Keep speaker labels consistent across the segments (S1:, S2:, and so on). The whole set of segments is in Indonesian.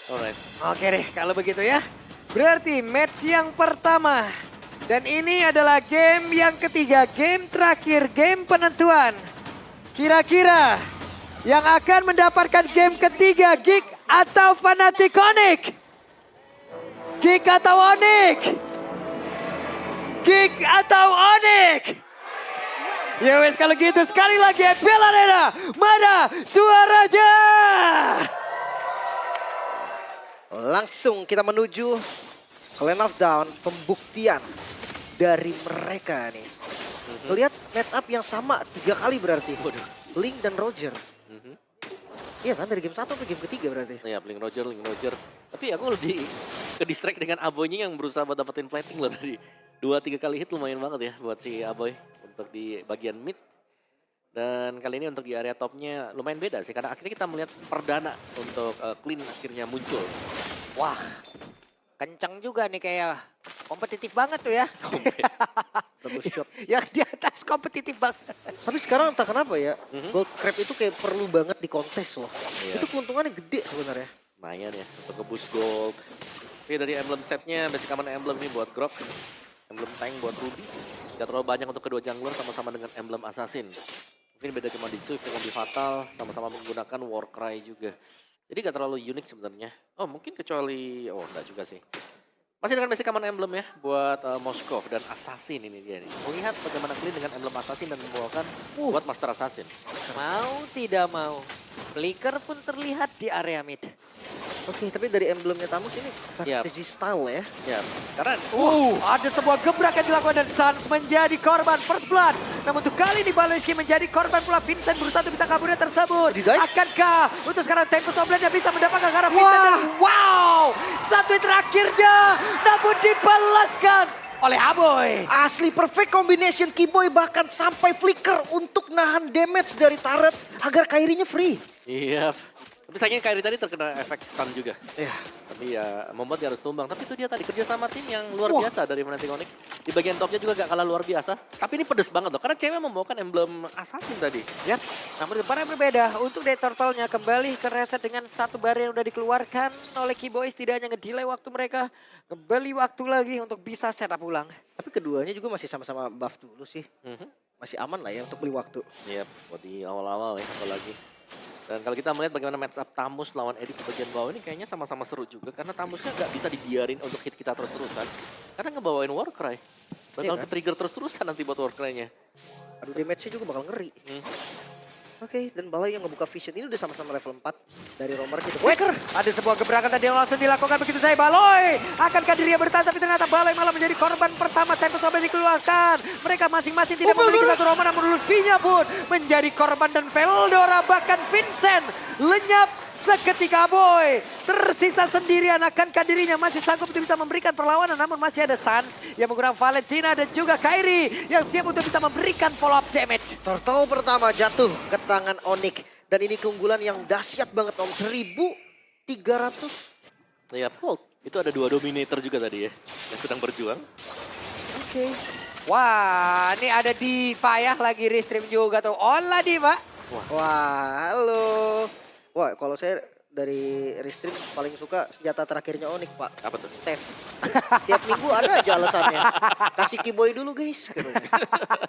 S1: Alright.
S2: Oke deh, kalau begitu ya. Berarti match yang pertama. Dan ini adalah game yang ketiga, game terakhir, game penentuan. Kira-kira yang akan mendapatkan game ketiga, Geek atau Fnatic Onyx? Geek atau Onyx? Geek atau Onyx? Ya wes kalau gitu sekali lagi FPL Arena, mana suaranya?
S3: Langsung kita menuju Clan of Dawn, pembuktian dari mereka nih. Lihat match up yang sama 3 kali berarti. Link dan Roger. Iya kan dari game 1 ke game ketiga berarti.
S1: Iya, Link Roger. Tapi aku lebih ke distract dengan Aboynya yang berusaha buat dapetin plating loh tadi. 2-3 kali hit lumayan banget ya buat si Aboy untuk di bagian mid. Dan kali ini untuk di area topnya lumayan beda sih. Karena akhirnya kita melihat perdana untuk Clean akhirnya muncul.
S2: Wah, kencang juga nih kayak kompetitif banget tuh ya.
S3: Double shot.
S2: Yang di atas kompetitif banget.
S3: Tapi sekarang entah kenapa ya, Gold Crab itu kayak perlu banget di kontes loh.
S1: Iya.
S3: Itu keuntungannya gede sebenarnya.
S1: Lumayan ya untuk nge-boost gold. Tapi dari emblem setnya, basic common emblem nih buat Grok. Emblem tank buat Ruby. Gak terlalu banyak untuk kedua jungler sama-sama dengan emblem assassin. Mungkin beda cuma di Swift yang lebih fatal, sama-sama menggunakan Warcry juga. Jadi gak terlalu unik sebenarnya. Oh mungkin kecuali, oh enggak juga sih. Masih dengan basic common emblem ya buat Moskov dan Assassin ini dia nih. Melihat bagaimana Clean dengan emblem Assassin dan membawakan buat Master Assassin.
S2: Mau tidak mau, Flicker pun terlihat di area mid.
S3: Oke, tapi dari emblemnya Tamus ini fantasy style ya.
S1: Ya, karena
S2: Ada sebuah gebrakan dilakukan dan Sans menjadi korban first blood. Namun untuk kali ini Baloyski menjadi korban pula. Vincent berusaha untuk bisa kaburnya tersebut. Akankah untuk sekarang Tempest Oblade yang bisa mendapatkan karena Vincent? Dan wow, satu hit terakhirnya namun dibalaskan oleh Aboy.
S3: Asli perfect combination Keyboy bahkan sampai flicker untuk nahan damage dari turret agar Kairinya free.
S1: iya. Tapi sayangnya Kairi tadi terkena efek stun juga.
S3: Iya.
S1: Tapi ya membuat dia harus tumbang. Tapi itu dia tadi kerja sama tim yang luar biasa dari Fnatic Onyx. Di bagian topnya juga gak kalah luar biasa. Tapi ini pedes banget loh. Karena cewek membawakan emblem assassin tadi.
S2: Yap. Namun di depan yang berbeda. Untuk dari Turtle-nya kembali ke reset dengan satu bar yang udah dikeluarkan oleh Keyboys. Tidak hanya ngedelay waktu mereka. Ngebeli waktu lagi untuk bisa setup ulang.
S3: Tapi keduanya juga masih sama-sama buff dulu sih. Masih aman lah ya untuk beli waktu.
S1: Iya, buat di awal-awal ya apalagi. Dan kalau kita melihat bagaimana match up Tamus lawan Eddie di bagian bawah ini kayaknya sama-sama seru juga. Karena Tamusnya nggak bisa dibiarin untuk hit kita terus-terusan. Karena ngebawain Warcry. Bakal
S3: Iya kan?
S1: ke-trigger terus-terusan nanti buat Warcry-nya.
S3: Aduh damage-nya juga bakal ngeri. Oke, dan Balai yang ngebuka vision ini udah sama-sama level 4 dari Romer gitu.
S2: Waker, ada sebuah gebrakan tadi yang langsung dilakukan begitu saya Baloy. Akankah dirinya bertahan tapi ternyata Baloy malah menjadi korban pertama. Tempest Oblade dikeluarkan. Mereka masing-masing tidak memiliki satu Roman namun Lutfi-nya pun menjadi korban dan Veldora bahkan Vincent lenyap seketika Boy. Tersisa sendirian, akankah dirinya masih sanggup untuk bisa memberikan perlawanan namun masih ada Sans yang menggunakan Valentina dan juga Kairi yang siap untuk bisa memberikan follow up damage.
S3: Turtle pertama jatuh ke tangan Onyx. Dan ini keunggulan yang dahsyat banget Om. 1300
S1: Iya,
S3: gold.
S1: itu ada 2 Dominator juga tadi ya. Yang sedang berjuang.
S3: Oke.
S2: Wah, ini ada Diva ya lagi restream juga tuh. Olah Diva.
S3: Wah, halo. Wah, kalau saya dari restream paling suka senjata terakhirnya Onyx, Pak.
S1: Apa tuh?
S3: Steph. Tiap minggu ada aja alasannya. Kasih Keyboy dulu, guys. Katanya.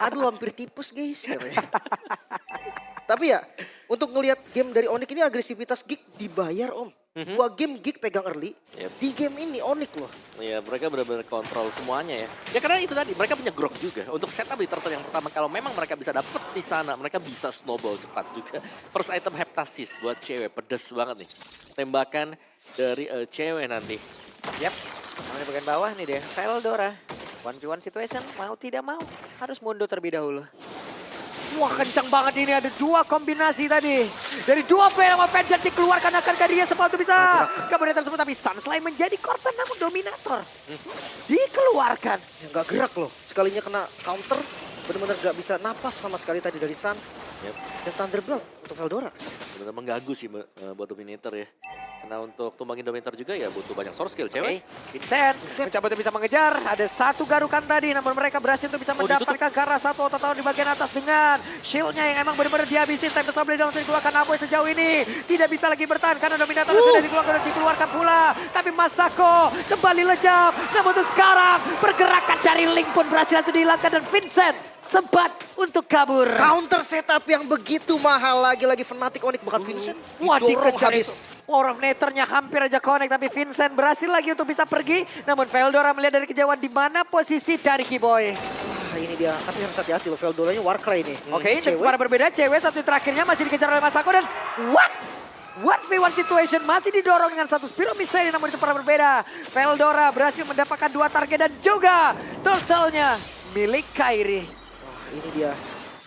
S3: Aduh, hampir tipus, guys. Katanya. Tapi ya, untuk ngelihat game dari Onyx ini agresivitas Geek dibayar, Om. 2 game Geek pegang early.
S1: Yep.
S3: Di game ini Onyx loh.
S1: Iya, mereka benar-benar kontrol semuanya ya. Ya karena itu tadi, mereka punya grok juga. Untuk setup di turtle yang pertama, kalau memang mereka bisa dapet di sana, mereka bisa snowball cepat juga. First item Heptasis buat cewek, pedes banget nih. Tembakan dari cewek nanti.
S2: Yap, di bagian bawah nih deh, Veldora. 1v1 situation, mau tidak mau, harus mundur terlebih dahulu. Wah kencang banget ini, ada 2 kombinasi tadi. Dari 2 player sama Pendant dikeluarkan, akankah dia sepatu bisa kemudian tersebut. Tapi Sans selain menjadi korban namun dominator. Dikeluarkan.
S3: Ya nggak gerak loh. Sekalinya kena counter, benar-benar nggak bisa napas sama sekali tadi dari Sans.
S1: Yep.
S3: Dan Thunderbolt untuk Veldora.
S1: Benar mengganggu sih buat Dominator ya. Karena untuk tumbangin Dominator juga ya butuh banyak source skill cewek.
S2: Vincent mencoba untuk bisa mengejar. Ada satu garukan tadi, namun mereka berhasil untuk bisa mendapatkan ke arah satu otot di bagian atas dengan shieldnya yang emang benar-benar dihabisin. Tempest of Blade langsung dikeluarkan. Aboy sejauh ini tidak bisa lagi bertahan karena Dominator sudah dikeluarkan pula. Tapi Masako kembali lejap. Namun untuk sekarang pergerakan dari Link pun berhasil langsung dihilangkan dan Vincent sempat untuk kabur.
S3: Counter setup yang begitu mahal lagi-lagi Fnatic Onyx bukan Vincent.
S2: Wah,
S3: Didorong
S2: dikejar
S3: habis.
S2: itu. Power of Nethernya hampir aja connect, tapi Vincent berhasil lagi untuk bisa pergi. Namun Veldora melihat dari kejauhan di mana posisi dari Kiboy.
S3: Wah, ini dia. Tapi harus hati-hati loh, Veldoranya Warcry nih.
S2: Oke, ini
S3: Cewek.
S2: para berbeda. Cewek satu terakhirnya masih dikejar oleh Masako dan what? 1v1 situation masih didorong dengan satu Spiro Missile, namun itu para berbeda. Veldora berhasil mendapatkan 2 target dan juga turtle-nya milik Kairi.
S3: Wah, ini dia.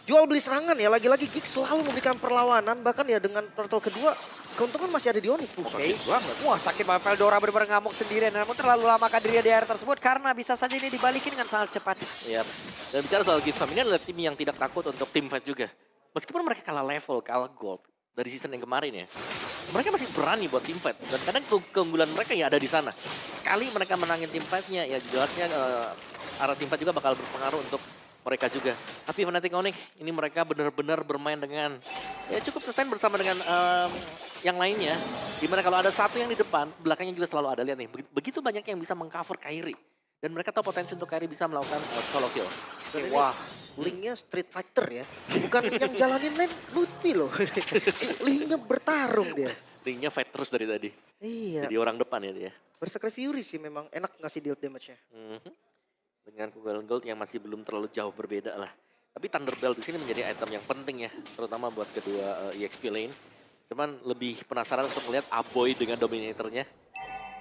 S3: Jual beli serangan ya, lagi-lagi Gig selalu memberikan perlawanan. Bahkan ya dengan turtle kedua, keuntungan masih ada di Onyx.
S2: Oke. Wah, sakit banget Veldora benar-benar ngamuk sendirian. Namun terlalu lama dirinya di area tersebut karena bisa saja ini dibalikin dengan sangat cepat.
S1: Iya. Dan bicara soal Gifam, ini adalah tim yang tidak takut untuk tim fight juga. Meskipun mereka kalah level, kalah gold dari season yang kemarin ya. Mereka masih berani buat tim fight. Dan kadang keunggulan mereka ya ada di sana. Sekali mereka menangin tim fight-nya, ya jelasnya arah tim fight juga bakal berpengaruh untuk mereka juga. Tapi Fnatic Onyx ini mereka benar-benar bermain dengan ya cukup sustain bersama dengan yang lainnya. Dimana kalau ada satu yang di depan, belakangnya juga selalu ada. Lihat nih, begitu banyak yang bisa mengcover Kairi. Dan mereka tahu potensi untuk Kairi bisa melakukan solo kill.
S3: Dan wah, Linknya Street Fighter ya. Bukan yang jalanin lane Lutfi loh. Linknya bertarung dia.
S1: Ringnya fight terus dari tadi.
S3: Iya.
S1: Jadi orang depan ya dia.
S3: Berserker Fury sih memang enak ngasih deal damage-nya.
S1: Dengan Google Gold yang masih belum terlalu jauh berbeda lah. Tapi Thunder Belt di sini menjadi item yang penting ya, terutama buat kedua EXP lane. Cuman lebih penasaran untuk melihat Aboy dengan Dominatornya.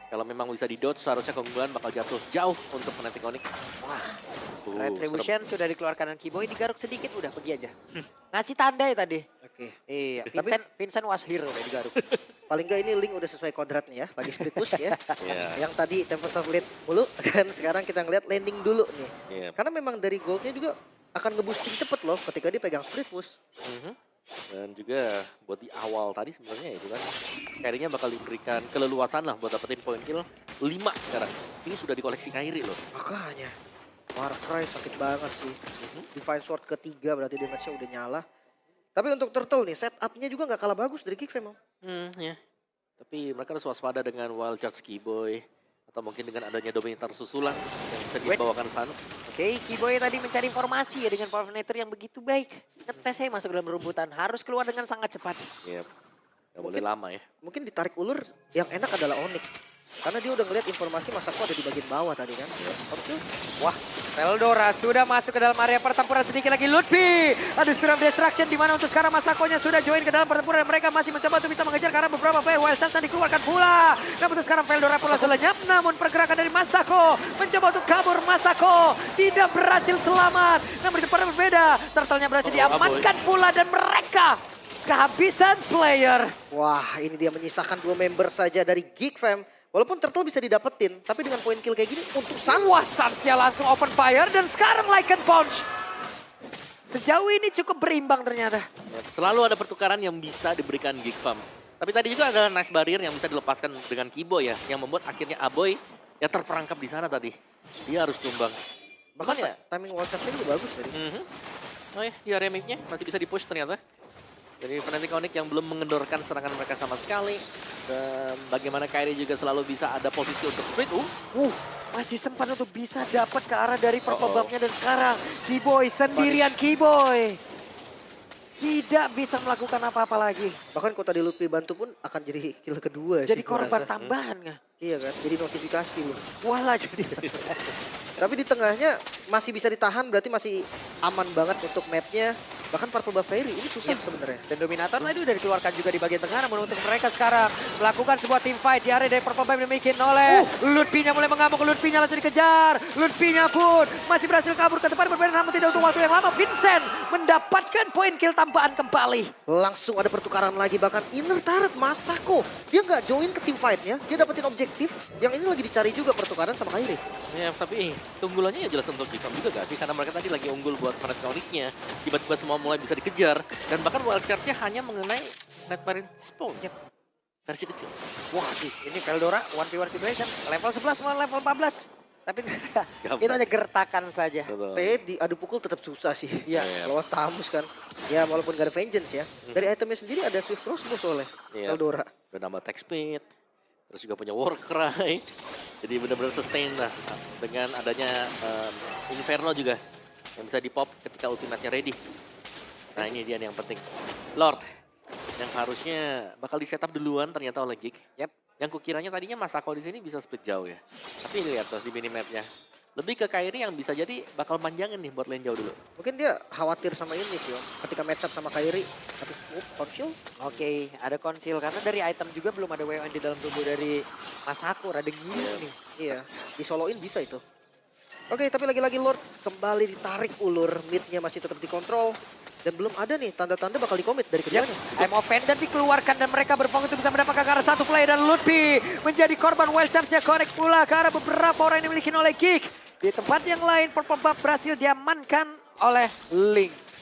S1: Kalau memang bisa di-dodge, seharusnya keunggulan bakal jatuh jauh untuk Fnatic Onyx.
S2: Wah,
S1: serem.
S2: Retribution sudah dikeluarkan dan Kiboy digaruk sedikit udah pergi aja. Ngasih tanda ya tadi.
S3: Oke.
S2: Iya,
S3: Tapi-
S2: Vincent was hero udah digaruk.
S3: Paling nggak ini Link udah sesuai kodratnya ya. Lagi split push ya.
S1: Iya.
S3: Yang tadi Tempest of Blade mulu. Kan sekarang kita ngeliat landing dulu nih.
S1: Iya.
S3: Karena memang dari goldnya juga akan nge-boosting cepet loh ketika dia pegang split push.
S1: Dan juga buat di awal tadi sebenarnya itu kan Kairinya bakal diberikan keleluasan lah buat dapetin poin kill 5 sekarang. Ini sudah dikoleksi Kairi loh.
S3: Makanya. Warcry sakit banget sih. Divine Sword ketiga berarti damage-nya udah nyala. Tapi untuk Turtle nih setupnya juga nggak kalah bagus dari Geek memang.
S1: Ya. Tapi mereka harus waspada dengan Wild Charge Kiboy. Atau mungkin dengan adanya Dominator susulan yang bisa dibawakan Suns.
S2: Oke, Kiboy tadi mencari informasi ya dengan Power of Nature yang begitu baik. Ngetesnya masuk dalam rumputan, harus keluar dengan sangat cepat.
S1: Iya. Gak boleh lama ya.
S3: Mungkin ditarik ulur yang enak adalah Onyx. Karena dia udah ngeliat informasi Masako ada di bagian bawah tadi kan. Oke.
S2: Wah, Veldora sudah masuk ke dalam area pertempuran sedikit lagi. Lutfi, ada Spirit of Destruction di mana untuk sekarang Masakonya sudah join ke dalam pertempuran. Mereka masih mencoba untuk bisa mengejar karena beberapa player Wild Charge dikeluarkan pula. Namun untuk sekarang Veldora pula lenyap. Namun pergerakan dari Masako mencoba untuk kabur. Masako tidak berhasil selamat. Namun itu pada berbeda. Turtle-nya berhasil diamankan pula dan mereka kehabisan player.
S3: Wah, ini dia menyisakan 2 member saja dari Geek Fam. Walaupun Turtle bisa didapetin, tapi dengan poin kill kayak gini untuk Suns.
S2: Wah, Suns-nya langsung open fire dan sekarang Lycan Punch. Sejauh ini cukup berimbang ternyata.
S1: Ya, selalu ada pertukaran yang bisa diberikan Geek Farm. Tapi tadi juga ada nice barrier yang bisa dilepaskan dengan Kiboy ya. Yang membuat akhirnya Aboy ya terperangkap di sana tadi. Dia harus tumbang.
S3: Bahkan
S1: ya.
S3: timing wall charge-nya juga bagus tadi.
S1: Oh ya, di area mid-nya masih bisa di-push ternyata. Jadi Fnatic Onyx yang belum mengendorkan serangan mereka sama sekali. Dan bagaimana Kairi juga selalu bisa ada posisi untuk split.
S2: Masih sempat untuk bisa dapat ke arah dari purple buff-nya dan sekarang Kiboy sendirian. Kiboy tidak bisa melakukan apa-apa lagi.
S3: Bahkan kalau tadi Lutfi bantu pun akan jadi kill kedua
S2: Jadi
S3: sih gua
S2: korban
S3: rasa.
S2: tambahan nggak?
S3: Iya kan, jadi notifikasi loh.
S2: Walah jadi.
S3: Tapi di tengahnya masih bisa ditahan, berarti masih aman banget untuk mapnya. Bahkan Purple Buff Fairy ini susah sebenarnya.
S2: Dan Dominator tadi udah dikeluarkan juga di bagian tengah. Namun untuk mereka sekarang melakukan sebuah team fight di area dari Purple Buff dimiliki oleh Lutfi-nya mulai mengamuk. Lutfi-nya langsung dikejar. Lutfi-nya pun masih berhasil kabur ke depan berbeda namun tidak untuk waktu yang lama. Vincent mendapatkan poin kill tambahan kembali.
S3: Langsung ada pertukaran lagi, bahkan inner turret Masako. Dia nggak join ke team fight-nya, dia dapetin objektif. Yang ini lagi dicari juga pertukaran sama Kairi.
S1: Ya tapi tunggulannya ya jelas untuk Geek Farm juga gak sih? Karena mereka tadi lagi unggul buat Fnatic Onyx-nya. Tiba-tiba semua mulai bisa dikejar. Dan bahkan wildcard-nya hanya mengenai Night Marine Spawn. Versi kecil.
S2: Wah, ini Veldora 1v1 situation. Level 11 melawan level 14. Tapi itu hanya gertakan saja.
S1: Betul.
S3: Teddy adu pukul tetap susah sih.
S2: Iya.
S3: Lawan Tamus kan. Ya walaupun gak ada vengeance ya. Dari itemnya sendiri ada Swift Crossbow soalnya.
S1: Iya.
S3: Veldora.
S1: Udah nambah attack speed. Terus juga punya war cry. Jadi benar-benar sustain lah. Dengan adanya Inferno juga. Yang bisa di-pop ketika ultimate-nya ready. Nah ini dia nih yang penting. Lord. Yang harusnya bakal di-setup duluan ternyata oleh Geek.
S2: Yep.
S1: Yang kukiranya tadinya Masako di sini bisa split jauh ya. Tapi lihat terus di minimapnya. Lebih ke Kairi yang bisa jadi bakal manjangin nih buat lane jauh dulu.
S3: Mungkin dia khawatir sama ini sih, Om. Ketika match up sama Kairi. Tapi konsil.
S2: Oke, ada konsil karena dari item juga belum ada WON di dalam tubuh dari Masako. Ada gini nih.
S3: Iya, disoloin bisa itu. Oke, tapi lagi-lagi Lord kembali ditarik ulur. Mid-nya masih tetap dikontrol. Dan belum ada nih tanda-tanda bakal dikomit dari keduanya.
S2: I'm offended dikeluarkan dan mereka berpeluang untuk bisa mendapatkan ke arah satu play dan Lutfi menjadi korban wild charge-nya connect pula ke arah beberapa orang yang dimiliki oleh Geek. Di tempat yang lain Purple Buff berhasil diamankan oleh Link.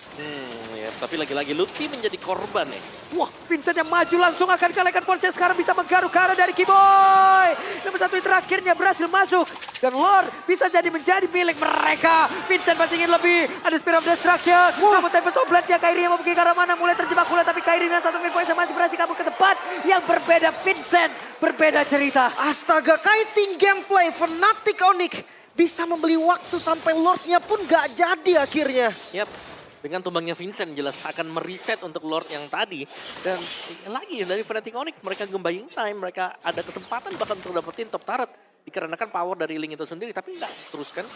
S1: Ya, tapi lagi-lagi Lutfi menjadi korban nih.
S2: Wah, Vincent yang maju langsung akan kelekan Ponce sekarang bisa menggaruk ke arah dari Kiboy. Nomor satu terakhirnya berhasil masuk. Dan Lord bisa jadi menjadi milik mereka. Vincent masih ingin lebih. Ada Spear of Destruction. Namun Tempest of Blood-nya Kairi yang mau pergi ke arah mana. Mulai terjebak pula tapi Kairi dengan satu main point masih berhasil kabur ke tempat yang berbeda. Vincent berbeda cerita.
S3: Astaga, kiting gameplay Fnatic Onyx bisa membeli waktu sampai Lordnya pun gak jadi akhirnya.
S1: Yap. Dengan tumbangnya Vincent jelas akan mereset untuk Lord yang tadi. Dan lagi dari Fnatic Onyx mereka gembaying time. Mereka ada kesempatan bahkan untuk dapetin top turret. Dikarenakan power dari Link itu sendiri. Tapi nggak diteruskan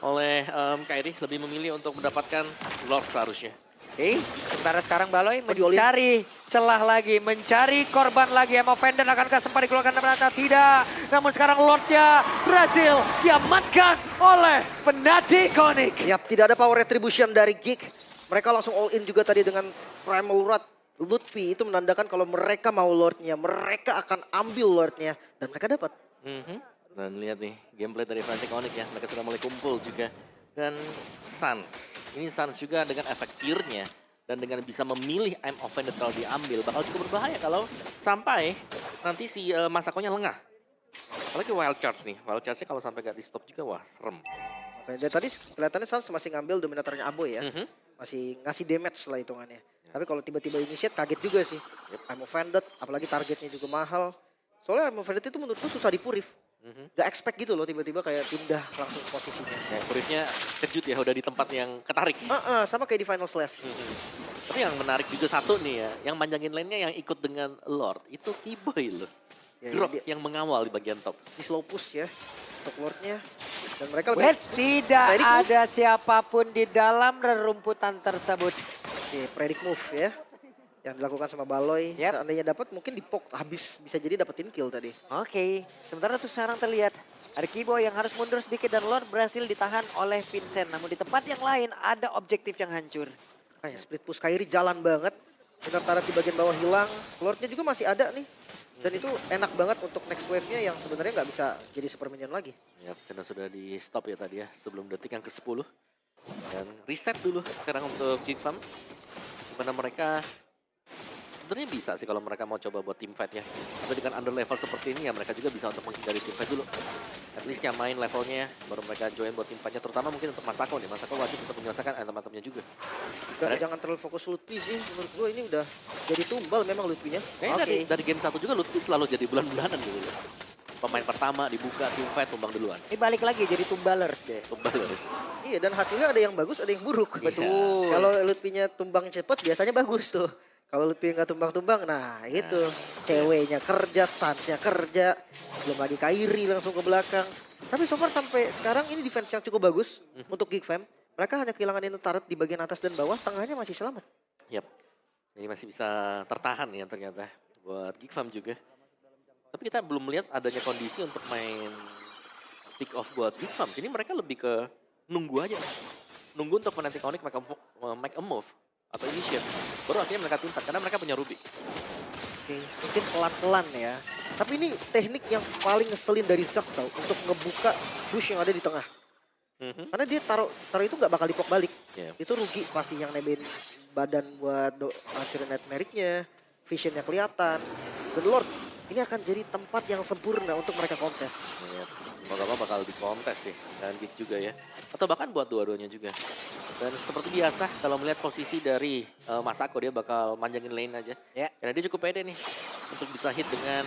S1: oleh Kairi. Lebih memilih untuk mendapatkan Lord seharusnya.
S2: Oke, sementara sekarang Baloy
S3: diolin.
S2: mencari celah lagi, mencari korban lagi. Emma Fender akankah sempat dikeluarkan ternyata tidak. Namun sekarang Lordnya berhasil diamankan oleh Fnatic Onyx.
S3: Yap, tidak ada power retribution dari Geek. Mereka langsung all in juga tadi dengan Primal Rod. Lutfi itu menandakan kalau mereka mau Lordnya. Mereka akan ambil Lordnya. Dan mereka dapat.
S1: Dan lihat nih gameplay dari Fnatic Onyx ya. Mereka sudah mulai kumpul juga. Dan Suns. Ini Suns juga dengan efek fear-nya. Dan dengan bisa memilih I'm offended kalau diambil. Bakal cukup berbahaya kalau sampai nanti si Masakonya lengah. Apalagi wild charge nih. Wild charge-nya kalau sampai gak di stop juga wah serem.
S3: Oke, dan tadi kelihatannya Suns masih ngambil dominatornya Aboy ya. Masih ngasih damage lah hitungannya. Tapi kalau tiba-tiba initiate kaget juga sih. I'm offended, apalagi targetnya juga mahal. Soalnya I'm offended itu menurutku susah dipurif. Gak expect gitu loh tiba-tiba kayak pindah langsung posisinya.
S1: Ya, purifnya kejut ya udah di tempat yang ketarik.
S3: Sama kayak di Final Slash.
S1: Tapi yang menarik juga satu nih ya. Yang manjangin lainnya yang ikut dengan Lord. Itu Kiboy loh.
S3: Ya,
S1: Grok
S3: dia
S1: yang mengawal di bagian top.
S3: di slow push ya untuk Lordnya. Dan mereka lebih...
S2: Wets tidak
S3: Predict move.
S2: ada siapapun di dalam rerumputan tersebut.
S3: Oke, predict move ya. Yang dilakukan sama Baloy.
S2: Yep.
S3: Seandainya dapat mungkin di poke habis bisa jadi dapetin kill tadi.
S2: Oke, sementara tuh sekarang terlihat ada Kiboy yang harus mundur sedikit dan Lord berhasil ditahan oleh Vincent. Namun di tempat yang lain ada objektif yang hancur.
S3: Kayak split push Kairi jalan banget. Benar tarat di bagian bawah hilang. Lordnya juga masih ada nih. Dan itu enak banget untuk next wave-nya yang sebenarnya nggak bisa jadi super minion lagi.
S1: Ya, karena sudah di stop ya tadi ya sebelum detik yang ke-10. Dan reset dulu sekarang untuk Geek Farm. Dimana mereka sebenarnya bisa sih kalau mereka mau coba buat team fight ya. Tapi dengan under level seperti ini ya mereka juga bisa untuk menghindari team fight dulu. At least nyamain levelnya baru mereka join buat team fight-nya. Terutama mungkin untuk Masako nih. Masako wajib untuk menyelesaikan item-itemnya juga.
S3: Dan jangan terlalu fokus Lutfi sih. Menurut gue ini udah jadi tumbal memang Lutfinya.
S1: Kayaknya dari game 1 juga Lutfi selalu jadi bulan-bulanan gitu. Pemain pertama dibuka team fight tumbang duluan.
S2: Ini balik lagi jadi tumbalers deh.
S1: Tumbalers.
S3: Iya, dan hasilnya ada yang bagus ada yang buruk.
S2: Betul.
S3: Kalau Lutfinya tumbang cepet biasanya bagus tuh. Kalau Lutfi nggak tumbang-tumbang, nah itu. Ceweknya kerja, Suns-nya kerja. Belum lagi Kairi langsung ke belakang. Tapi so far sampai sekarang ini defense yang cukup bagus untuk Geek Fam. Mereka hanya kehilangan turret di bagian atas dan bawah, tengahnya masih selamat.
S1: Yap. Jadi masih bisa tertahan ya ternyata buat Geek Farm juga. Tapi kita belum melihat adanya kondisi untuk main pick off buat Geek Farm. Jadi mereka lebih ke nunggu aja. Nunggu untuk Fnatic Onyx make a move atau initiate. Baru artinya mereka timpat karena mereka punya Ruby.
S3: Oke, mungkin pelan-pelan ya. Tapi ini teknik yang paling ngeselin dari Zax tau. Untuk ngebuka bush yang ada di tengah. Karena dia taruh itu nggak bakal dipok balik.
S1: Yeah.
S3: Itu rugi pasti yang nebein badan buat hancurin Nightmare-nya, visionnya kelihatan. Dan Lord, ini akan jadi tempat yang sempurna untuk mereka kontes.
S1: Ya, semoga bakal dikontes sih, dan Geek juga ya. Atau bahkan buat dua-duanya juga. Dan seperti biasa, kalau melihat posisi dari Masako, dia bakal manjangin lane aja.
S2: Ya.
S1: Karena dia cukup pede nih, untuk bisa hit dengan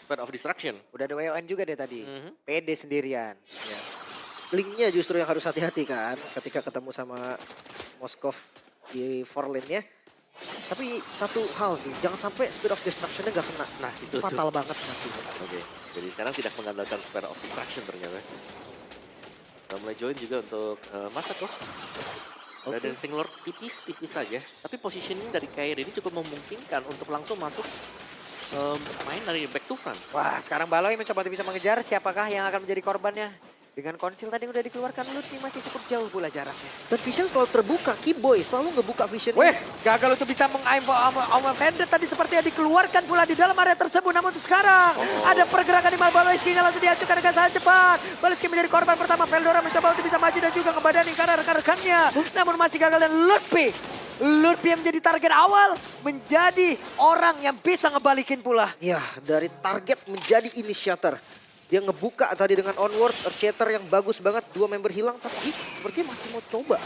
S1: Spirit of Destruction.
S2: Udah ada WON juga deh tadi. PD sendirian. Ya.
S3: Linknya justru yang harus hati-hati kan, ketika ketemu sama Moskov di 4 lane-nya. Tapi satu hal sih, jangan sampai Spirit of Destruction-nya gak kena.
S1: Nah, itu
S3: Fatal banget nanti.
S1: Oke, jadi sekarang tidak mengandalkan Spirit of Destruction ternyata. Udah mulai join juga untuk Masako. Udah Dancing Lord tipis-tipis saja. Tapi positioning dari Kairi ini cukup memungkinkan untuk langsung masuk main dari back to front.
S2: Wah, sekarang Baloi mencoba untuk bisa mengejar siapakah yang akan menjadi korbannya. Dengan konsil tadi yang udah dikeluarkan, Lutfi masih cukup jauh pula jaraknya.
S3: Dan vision selalu terbuka, Keyboy selalu ngebuka vision.
S2: Weh, gagal untuk bisa mengaim Oma Vendor tadi sepertinya dikeluarkan pula di dalam area tersebut. Namun untuk sekarang ada pergerakan di Baloiski yang langsung dihancurkan dengan sangat cepat. Baloiski menjadi korban pertama, Veldora mencoba untuk bisa maju dan juga ngebadani karena rekan-rekannya. Namun masih gagal dan Lutfi yang menjadi target awal menjadi orang yang bisa ngebalikin pula.
S3: Ya, dari target menjadi initiator. Dia ngebuka tadi dengan onward, Earthshatter yang bagus banget. 2 member hilang, tapi sepertinya masih mau coba.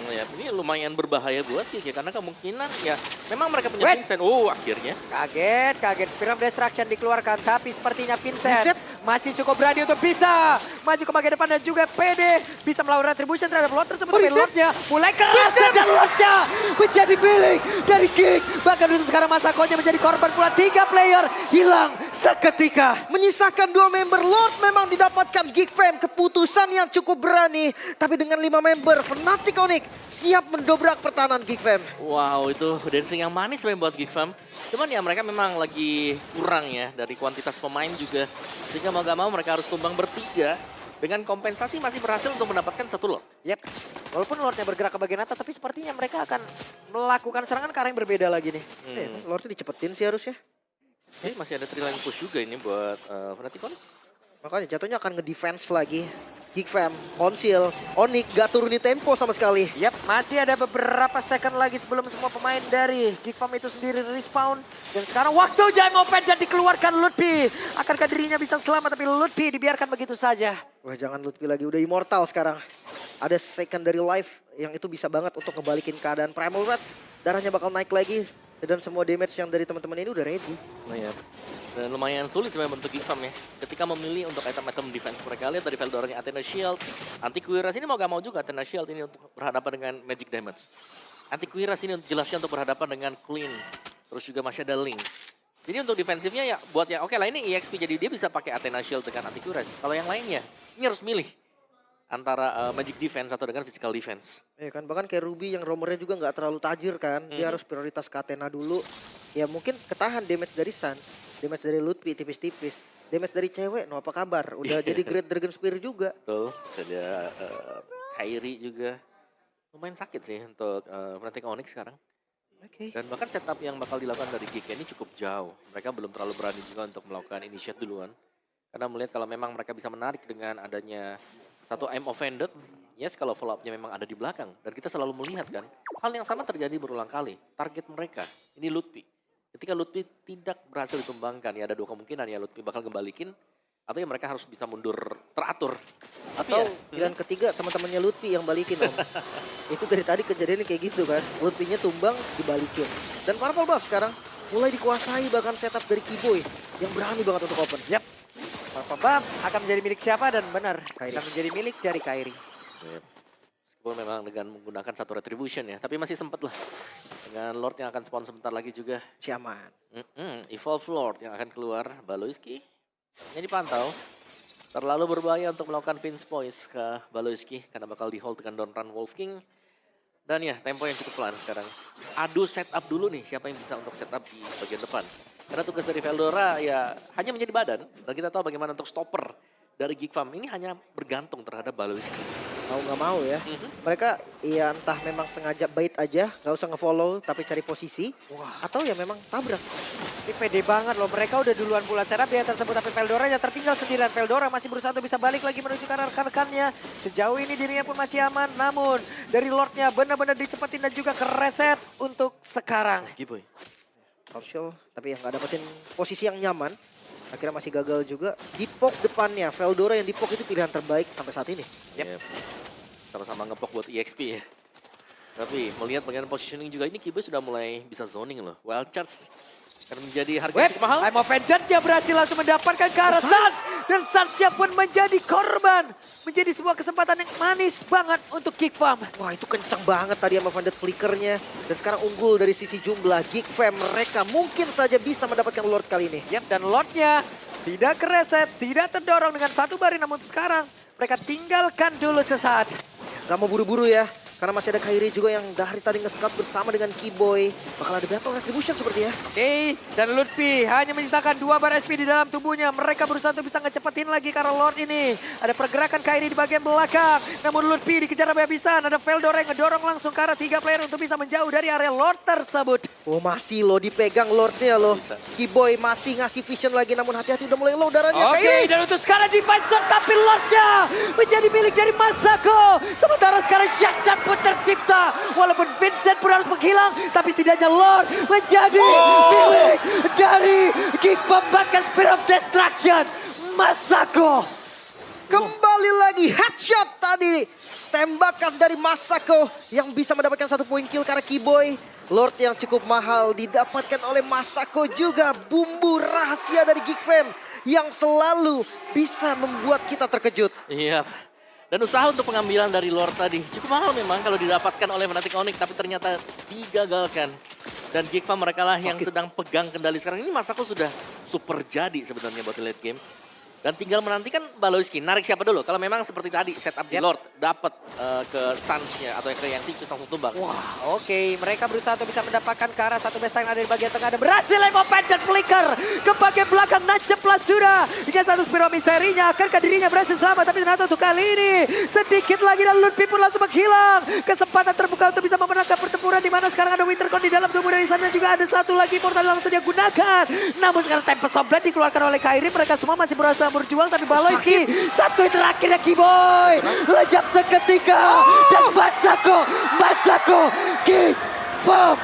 S1: Ya ini lumayan berbahaya buat Geek ya, karena kemungkinan ya memang mereka punya Vincent. Oh, akhirnya.
S2: Kaget. Spirit of Destruction dikeluarkan, tapi sepertinya Vincent
S3: Buset.
S2: masih cukup berani untuk bisa maju ke bagian depan dan juga PD bisa melawan retribution terhadap Lord tersebut. Tapi
S3: Reset.
S2: Lordnya mulai keras dan Lordnya menjadi milik dari Geek. Bahkan untuk sekarang Masakonya menjadi korban pula, 3 player hilang seketika.
S3: Menyisakan 2 member, Lord memang didapatkan Geek Fam. Keputusan yang cukup berani. Tapi dengan 5 member, Fnatic Onyx siap mendobrak pertahanan Geek Fam.
S1: Wow, itu dancing yang manis memang buat Geek Fam. Cuman ya mereka memang lagi kurang ya dari kuantitas pemain juga. Sehingga mau gak mau mereka harus tumbang bertiga. Dengan kompensasi masih berhasil untuk mendapatkan 1 Lord.
S2: Yep. Walaupun Lordnya bergerak ke bagian atas, tapi sepertinya mereka akan melakukan serangan ke arah yang berbeda lagi nih.
S3: Lordnya dicepetin sih harusnya.
S1: Masih ada 3 line push juga ini buat Fnatic Onyx.
S3: Makanya jatuhnya akan nge-defense lagi. Geek Fam, Konsil, Onyx gak turunin tempo sama sekali.
S2: Yap, masih ada beberapa second lagi sebelum semua pemain dari Geek Fam itu sendiri respawn. Dan sekarang waktu Jam Open dan dikeluarkan Lutfi. Akankah dirinya bisa selamat, tapi Lutfi dibiarkan begitu saja.
S3: Wah, jangan Lutfi lagi, udah immortal sekarang. Ada secondary life yang itu bisa banget untuk ngebalikin keadaan Primal Red. Darahnya bakal naik lagi. Dan semua damage yang dari teman-teman ini udah ready.
S1: Iya. Dan lumayan sulit sebenarnya bentuk Geek Fam ya. Ketika memilih untuk item-item defense mereka, lihat dari Veldoranya Athena Shield. Antiquiras ini mau gak mau juga Athena Shield ini untuk berhadapan dengan Magic Damage. Antiquiras ini jelasnya untuk berhadapan dengan Clean. Terus juga masih ada Link. Jadi untuk defensifnya ya buat ya oke lah ini EXP, jadi dia bisa pakai Athena Shield dengan Antiquiras. Kalau yang lainnya ini harus milih antara Magic Defense atau dengan Physical Defense.
S3: Ya kan, bahkan kayak Ruby yang roamernya juga nggak terlalu tajir kan. Dia harus prioritas ke Athena dulu. Ya mungkin ketahan damage dari Suns, damage dari Lutfi tipis-tipis. Damage dari cewek, no apa kabar? Udah jadi Great Dragon Spear juga.
S1: Betul, ada Kairi juga. Lumayan sakit sih untuk Fnatic Onyx sekarang.
S3: Oke.
S1: Dan bahkan setup yang bakal dilakukan dari Geek ini cukup jauh. Mereka belum terlalu berani juga untuk melakukan initiate duluan. Karena melihat kalau memang mereka bisa menarik dengan adanya satu I'm offended, yes kalau follow up-nya memang ada di belakang. Dan kita selalu melihat kan, hal yang sama terjadi berulang kali. Target mereka, ini Lutfi. Ketika Lutfi tidak berhasil ditumbangkan, ya ada 2 kemungkinan ya Lutfi bakal kembalikin. Atau ya mereka harus bisa mundur teratur. Tapi
S3: Atau
S1: ya,
S3: pilihan ketiga teman-temannya Lutfi yang balikin om. Itu dari tadi kejadiannya kayak gitu kan. Lutfinya tumbang dibalikin. Dan Purple Buff sekarang mulai dikuasai bahkan setup dari Keyboy yang berani banget untuk open.
S2: Yap. Papa akan menjadi milik siapa, dan benar
S3: Kairi.
S2: akan menjadi milik dari Kairi.
S1: meskipun memang dengan menggunakan 1 retribution ya. Tapi masih sempat lah. Dengan Lord yang akan spawn sebentar lagi juga.
S3: Ciaman.
S1: Evolve Lord yang akan keluar. Baloiski yang dipantau. Terlalu berbahaya untuk melakukan Vince Poise ke Baloiski. Karena bakal di hold dengan Don't Run Wolf King. Dan ya tempo yang cukup pelan sekarang. Adu setup dulu nih siapa yang bisa untuk setup di bagian depan. Karena tugas dari Veldora ya hanya menjadi badan. Dan kita tahu bagaimana untuk stopper dari Geek Farm ini hanya bergantung terhadap Baloiski.
S3: Mau nggak mau ya. Mereka ya entah memang sengaja bait aja, nggak usah nge-follow tapi cari posisi. Atau ya memang tabrak.
S2: Ini pede banget loh, mereka udah duluan pula serap dia tersebut tapi Veldora yang tertinggal sendirian. Veldora masih berusaha untuk bisa balik lagi menuju ke arah rekan-rekannya. Sejauh ini dirinya pun masih aman, namun dari Lordnya benar-benar dicepetin dan juga kereset untuk sekarang.
S1: Giboy.
S3: Partial, tapi yang nggak dapetin posisi yang nyaman. Akhirnya masih gagal juga. Dipok depannya, Veldora yang dipok itu pilihan terbaik sampai saat ini.
S1: Yep. Sama-sama ngepok buat EXP ya. Tapi melihat bagian positioning juga ini Giboy sudah mulai bisa zoning loh. Wild Charge akan menjadi harga yang cukup mahal.
S2: Time of Vengeance berhasil langsung mendapatkan ke arah Sans. Dan Sansnya pun menjadi korban. Menjadi sebuah kesempatan yang manis banget untuk Geek Farm.
S3: Wah itu kencang banget tadi sama Vandit flickernya. Dan sekarang unggul dari sisi jumlah. Geek Fam mereka mungkin saja bisa mendapatkan Lord kali ini.
S2: Yap, dan Lordnya tidak kereset, tidak terdorong dengan satu bari. Namun sekarang mereka tinggalkan dulu sesaat.
S3: Gak mau buru-buru ya. Karena masih ada Kairi juga yang dari tadi nge-scout bersama dengan Kiboy. Bakal ada battle retribution seperti ya.
S2: Oke, dan Lutfi hanya menyisakan 2 bar SP di dalam tubuhnya. Mereka berusaha untuk bisa ngecepetin lagi karena Lord ini. Ada pergerakan Kairi di bagian belakang. Namun Lutfi dikejar habis-habisan. Ada Veldora yang ngedorong langsung ke arah 3 player untuk bisa menjauh dari area Lord tersebut.
S3: Oh masih loh dipegang Lordnya loh. Kiboy masih ngasih vision lagi namun hati-hati udah mulai low darahnya.
S2: Oke,
S3: Kairi.
S2: dan untuk sekarang di fight zone tapi Lordnya menjadi milik dari Masako. Sementara sekarang shutdown pun tercipta. Walaupun Vincent pun harus menghilang, tapi setidaknya Lord menjadi milik dari Geek Pembangkang Spear of Destruction, Masako.
S3: Kembali lagi headshot tadi. Tembakan dari Masako yang bisa mendapatkan 1 poin kill karena Kiboy. Lord yang cukup mahal didapatkan oleh Masako juga. Bumbu rahasia dari Geek Fam yang selalu bisa membuat kita terkejut.
S1: Iya. Dan usaha untuk pengambilan dari Lord tadi cukup mahal memang kalau didapatkan oleh Fnatic Onyx, tapi ternyata digagalkan. Dan Geek Farm mereka lah yang sedang pegang kendali sekarang. Ini Masako sudah super jadi sebenarnya buat late game. Dan tinggal menantikan Baloiski, narik siapa dulu? Kalau memang seperti tadi setup di Lord, dapat ke Suns-nya atau ke yang tipis langsung tumbang.
S2: Wah, oke. Mereka berusaha untuk bisa mendapatkan ke arah satu best yang ada di bagian tengah. Dan berhasil Emo Pendant Flicker ke bagian belakang. Naceplah sudah. Hingga 1 Spiromi serinya. Akankah dirinya berhasil selamat? Tapi ternyata untuk kali ini sedikit lagi dan Lutfi pun langsung menghilang. Kesempatan terbuka untuk bisa memenangkan pertempuran. Di mana sekarang ada Wintercon di dalam tubuh dari sana. Juga ada satu lagi portal yang langsung dia gunakan. Namun sekarang Tempest of Blood dikeluarkan oleh Kairi. Mereka semua masih berusaha berjuang, tapi Baloiski satu yang terakhirnya Kiboy lejap seketika dan Masako Geek Farm